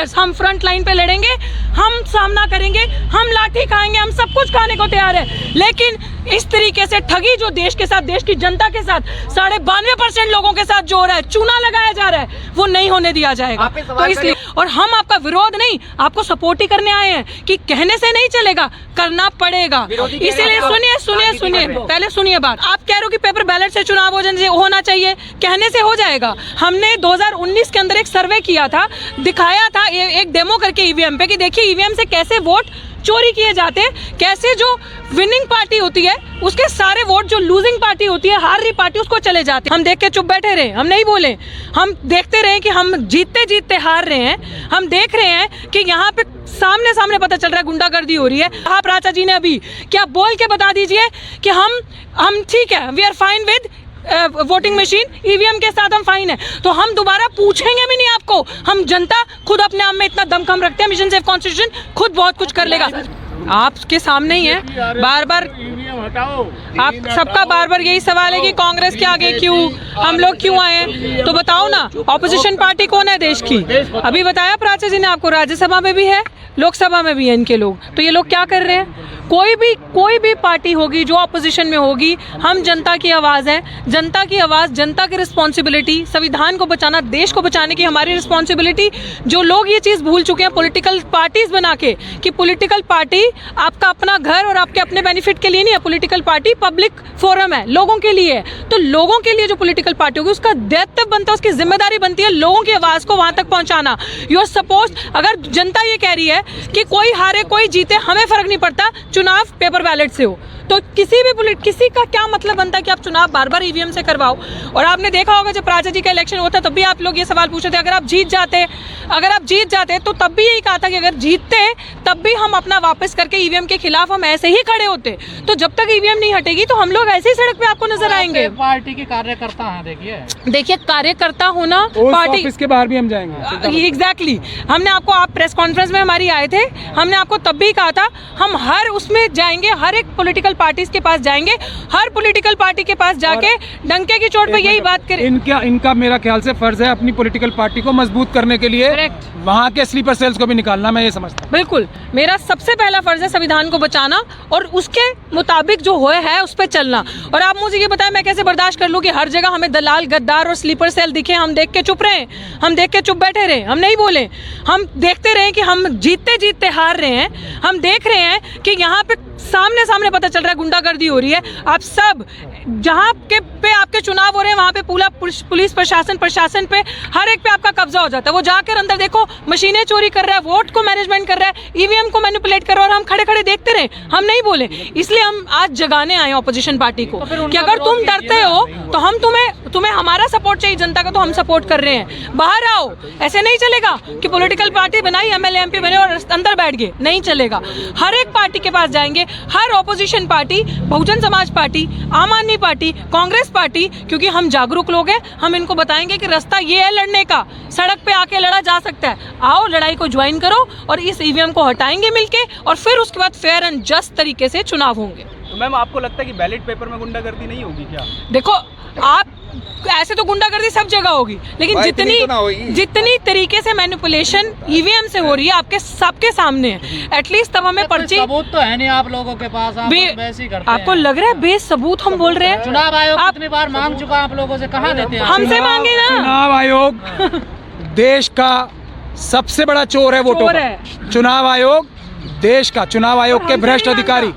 Voters हम front line पे लड़ेंगे, हम सामना करेंगे, हम लाठी खाएंगे, हम सब कुछ खाने को तैयार है। लेकिन इस तरीके से ठगी जो देश के साथ, देश की जनता के साथ 92.5% लोगों के साथ जो हो रहा है, चूना लगाया जा रहा है, वो नहीं होने दिया जाएगा। तो इसलिए, और हम आपका विरोध नहीं, आपको सपोर्ट ही करने आए हैं कि कहने से नहीं चलेगा, करना पड़ेगा। इसीलिए सुनिए, पहले सुनिए बात। आप कह रहे हो कि पेपर बैलेट से चुनाव होना चाहिए, कहने से हो जाएगा। हमने 2019 के अंदर एक सर्वे किया था, दिखाया था एक डेमो करके ईवीएम पे कि देखिए ईवीएम से कैसे वोट चोरी किए जाते हैं, कैसे जो विनिंग पार्टी होती है उसके सारे वोट जो लूजिंग पार्टी होती है, हार रही पार्टी, उसको चले जाते हैं। हम देख के चुप बैठे रहे, हम नहीं बोले, हम देखते रहे कि हम जीतते जीतते हार रहे हैं। हम देख रहे हैं कि यहाँ पे सामने पता चल रहा है गुंडागर्दी हो रही है। आप राजा जी ने अभी क्या बोल के बता दीजिए कि हम ठीक है, we are fine with voting machine, EVM के साथ हम फाइन है, तो हम दोबारा पूछेंगे भी नहीं आपको। हम जनता खुद अपने आप में इतना दमखम रखते हैं, मिशन सेफ कॉन्स्टिट्यूशन खुद बहुत कुछ कर लेगा। आपके सामने ही है, बार बार आप सबका बार यही सवाल है कि कांग्रेस के आगे क्यों, हम लोग क्यों आए हैं। तो बताओ ना, ऑपोजिशन पार्टी कौन है देश की? अभी बताया प्राचा जी ने आपको, राज्यसभा में भी है, लोकसभा में भी है इनके लोग। तो ये लोग क्या कर रहे हैं? कोई भी पार्टी होगी जो ऑपोजिशन में होगी, हम जनता की आवाज़ है, जनता की आवाज़, जनता की रिस्पॉन्सिबिलिटी, संविधान को बचाना, देश को बचाने की हमारी रिस्पॉन्सिबिलिटी। जो लोग ये चीज़ भूल चुके हैं पॉलिटिकल पार्टीज बना के कि पॉलिटिकल पार्टी आपका अपना घर और आपके अपने बेनिफिट के लिए नहीं है, पॉलिटिकल पार्टी पब्लिक फोरम है, लोगों के लिए है। तो लोगों के लिए जो पॉलिटिकल पार्टी होगी उसका दायित्व बनता है, उसकी जिम्मेदारी बनती है लोगों की आवाज़ को वहाँ तक पहुँचाना। यू आर सपोज, अगर जनता ये कह रही है कि कोई हारे कोई जीते हमें फर्क नहीं पड़ता, चुनाव पेपर बैलेट से हो, तो किसी का क्या मतलब बनता है कि आप चुनाव बार बार ईवीएम से करवाओ। और आपने देखा होगा जब प्राचा जी का इलेक्शन होता तब भी आप लोग ये सवाल पूछे थे, अगर आप जीत जाते तो तब भी यही कहा था कि अगर जीतते तब भी हम अपना वापस करके ईवीएम के खिलाफ हम ऐसे ही खड़े होते। तो जब तक ईवीएम नहीं हटेगी तो हम लोग ऐसे ही सड़क पे आपको नजर आएंगे। पार्टी के कार्यकर्ता हैं, देखिए कार्यकर्ता होना, पार्टी इसके बाहर भी हम जाएंगे। एग्जैक्टली, हमने आपको, आप प्रेस कॉन्फ्रेंस में हमारी आए थे, हमने आपको तब भी कहा था हम हर उसमें जाएंगे, हर एक पॉलिटिकल पार्टीज के पास जाएंगे, हर पॉलिटिकल पार्टी के पास जाके डंके की चोट पे यही बात करें। इनका मेरा ख्याल से फर्ज है अपनी पॉलिटिकल पार्टी को मजबूत करने के लिए वहाँ के स्लीपर सेल्स को भी निकालना, मैं ये समझता हूँ। बिल्कुल, मेरा सबसे पहला फर्ज है संविधान को बचाना और उसके मुताबिक जो हुए है उस पर चलना। और आप मुझे ये बताएं मैं कैसे बर्दाश्त कर लूँ कि हर जगह हमें दलाल, गद्दार और स्लीपर सेल दिखे, हम देख के चुप रहे, हम देख के चुप बैठे रहे, हम नहीं बोले, हम देखते रहे कि हम जीतते जीतते हार रहे हैं। हम देख रहे हैं कि यहाँ पे सामने पता चल रहा है गुंडागर्दी हो रही है। आप सब जहाँ पे आपके चुनाव हो रहे हैं वहाँ पे पूरा पुलिस प्रशासन पे हर एक पे आपका कब्जा हो जाता है। वो जाकर अंदर देखो मशीनें चोरी कर रहा है, वोट को मैनेजमेंट कर रहा है, ईवीएम को मैनिपुलेट कर रहा है, और हम खड़े देखते रहे, हम नहीं बोले। इसलिए हम आज जगाने आए ऑपोजिशन पार्टी को कि अगर तुम डरते हो तो हम तुम्हें हमारा सपोर्ट चाहिए, जनता का, तो हम सपोर्ट कर रहे हैं। बाहर आओ, ऐसे नहीं चलेगा कि पॉलिटिकल पार्टी बनाई, एमएलए एमपी बने और अंदर बैठ गए, नहीं चलेगा। हर एक पार्टी के पास जाएंगे, हर opposition party, Bahujan Samaj party, आम आदमी पार्टी, कांग्रेस पार्टी, क्योंकि हम जागरूक लोग हैं, हम इनको बताएंगे कि रास्ता ये है लड़ने का, सड़क पे आके लड़ा जा सकता है। आओ, लड़ाई को ज्वाइन करो और इस ईवीएम को हटाएंगे मिलके, और फिर उसके बाद फेयर एंड जस्ट तरीके से चुनाव होंगे। तो मैम आपको लगता है कि बैलेट पेपर में गुंडागर्दी नहीं होगी क्या? देखो, आप ऐसे तो गुंडागर्दी सब जगह होगी, लेकिन जितनी तरीके से मैनिपुलेशन ईवीएम से हो रही है आपके सबके सामने है। एटलीस्ट तब हमें पर्ची, सबूत तो है नहीं आप लोगों के पास, आप वैसे ही करते हैं। आपको लग रहा है बेसबूत हम बोल रहे हैं? चुनाव आयोग कितनी बार मांग चुका आप लोगों से, कहाँ देते हैं? हमसे मांगे ना। चुनाव आयोग देश का सबसे बड़ा चोर है वोटों का। चुनाव आयोग देश का, चुनाव आयोग के भ्रष्ट अधिकारी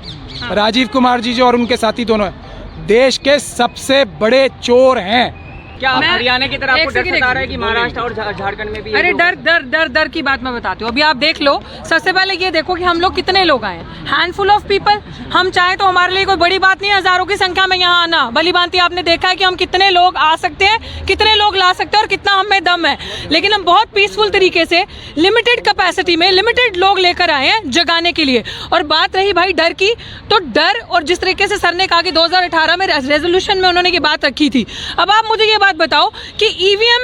राजीव कुमार जी जो और उनके साथी दोनों है, देश के सबसे बड़े चोर हैं। क्या हरियाणा की तरह आपको डर सता रहा है कि महाराष्ट्र और झारखंड में भी? अरे डर की बात मैं बताती हूँ। अभी आप देख लो, सबसे पहले ये देखो कि हम लोग कितने लोग आए, हैंडफुल ऑफ पीपल। हम चाहे तो हमारे लिए कोई बड़ी बात नहीं है हजारों की संख्या में यहाँ आना। भली भांति आपने देखा है कि हम कितने लोग आ सकते हैं, कितने लोग ला सकते हैं और कितना हम में दम है। लेकिन हम बहुत पीसफुल तरीके से लिमिटेड कैपेसिटी में लिमिटेड लोग लेकर आए हैं जगाने के लिए। और बात रही भाई डर की, तो डर, और जिस तरीके से सर ने कहा कि 2018 में रेजोल्यूशन में उन्होंने ये बात रखी थी। अब आप मुझे ये बात बताओ कि ईवीएम,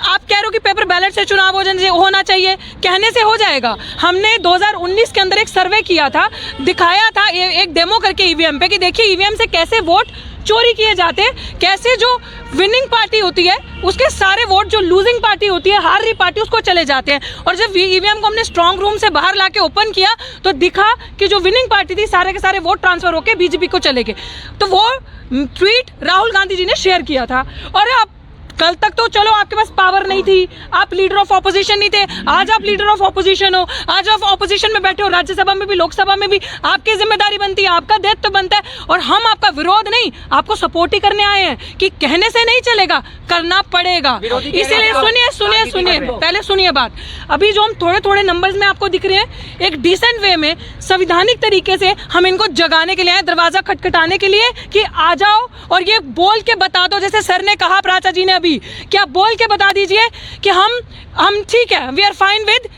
आप कह रहे हो कि पेपर बैलेट से चुनाव होना चाहिए, कहने से हो जाएगा। हमने 2019 के अंदर एक सर्वे किया था, दिखाया था एक डेमो करके ईवीएम पे कि देखिए ईवीएम से कैसे वोट चोरी किए जाते हैं, कैसे जो विनिंग पार्टी होती है उसके सारे वोट जो लूजिंग पार्टी होती है, हार रही पार्टी, उसको चले जाते हैं। और जब ईवीएम को हमने स्ट्रांग रूम से बाहर लाके ओपन किया तो दिखा कि जो विनिंग पार्टी थी सारे के सारे वोट ट्रांसफर होके बीजेपी को चले गए। तो वो ट्वीट राहुल गांधी जी ने शेयर किया था। और अब कल तक तो चलो आपके पास पावर नहीं थी, आप लीडर ऑफ ऑपोजिशन नहीं थे, आज आप लीडर ऑफ ऑपोजिशन हो, आज आप ऑपोजिशन में बैठे हो, राज्यसभा में भी लोकसभा में भी आपकी जिम्मेदारी बनती है, आपका दायित्व बनता है। और हम आपका विरोध नहीं, आपको सपोर्ट ही करने आए हैं कि कहने से नहीं चलेगा, करना पड़ेगा। इसीलिए सुनिए पहले सुनिए बात। अभी जो हम थोड़े थोड़े नंबर्स में आपको दिख रहे हैं, एक डिसेंट वे में संवैधानिक तरीके से हम इनको जगाने के लिए आए, दरवाजा खटखटाने के लिए कि आ जाओ और ये बोल के बता दो, जैसे सर ने कहा, प्राचा जी ने अभी, क्या बोल के बता दीजिए कि हम ठीक है, we are fine with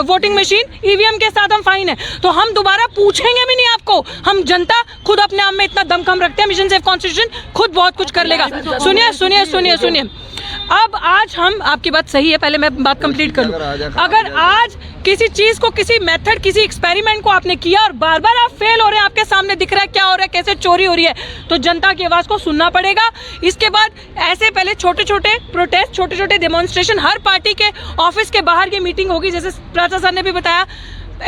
voting machine, EVM के साथ हम फाइन है। तो हम दोबारा पूछेंगे भी नहीं आपको, हम जनता खुद अपने आप में इतना दमखम रखते हैं, मिशन सेफ कॉन्स्टिट्यूशन खुद बहुत कुछ कर लेगा। सुनिए अब आज हम, आपकी बात सही है, पहले मैं बात कंप्लीट कर लूं। अगर आज किसी चीज को, किसी मेथड, किसी एक्सपेरिमेंट को आपने किया और बार बार आप फेल हो रहे हैं, आपके सामने दिख रहा है क्या हो रहा है, कैसे चोरी हो रही है, तो जनता की आवाज को सुनना पड़ेगा। इसके बाद ऐसे पहले छोटे छोटे प्रोटेस्ट, छोटे छोटे डेमोन्स्ट्रेशन, हर पार्टी के ऑफिस के बाहर की मीटिंग होगी, जैसे प्राचा सर ने भी बताया,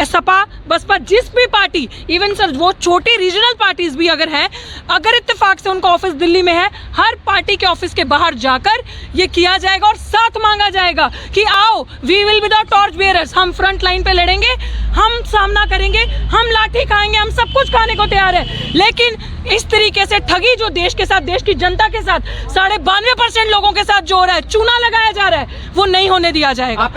सपा बसपा जिस भी पार्टी, इवन सर वो छोटी रीजनल पार्टीज भी अगर हैं, अगर इत्तेफाक से उनका ऑफिस दिल्ली में है, हर पार्टी के ऑफिस के बाहर जाकर ये किया जाएगा और साथ मांगा जाएगा कि आओ, we will be the torch bearers, हम फ्रंट लाइन पे लड़ेंगे, हम सामना करेंगे, हम लाठी खाएंगे, हम सब कुछ खाने को तैयार है। लेकिन इस तरीके से ठगी जो देश के साथ, देश की जनता के साथ, 92.5% लोगों के साथ जो हो रहा है, चूना लगाया जा रहा है, वो नहीं होने दिया जाएगा।